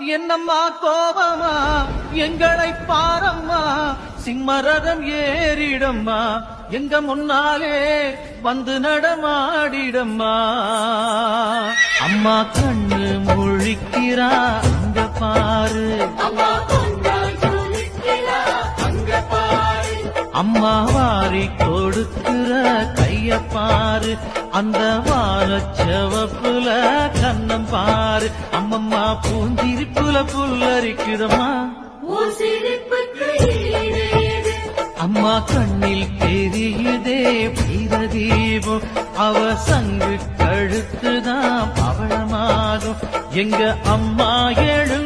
என்னம்மா கோபமா எங்களை பாரம்மா சிம்மரதம் ஏறிடம்மா எங்க முன்னாலே வந்து நடமாடிடம்மா அம்மா கண்ணு முழிக்கிறா அங்க பாரு அம்மா வாரி கொடுக்கிற கைய பாரு அந்த வானச்சவப்புல கண்ணம் பாரு அம்மம்மா பூஞ்சிரிப்புல புல்லரிக்குதம்மா அம்மா கண்ணில் தெரியுதே பீரதீபம் அவ சங்கு கழுத்துதான் பவளமாகும் எங்க அம்மா எழு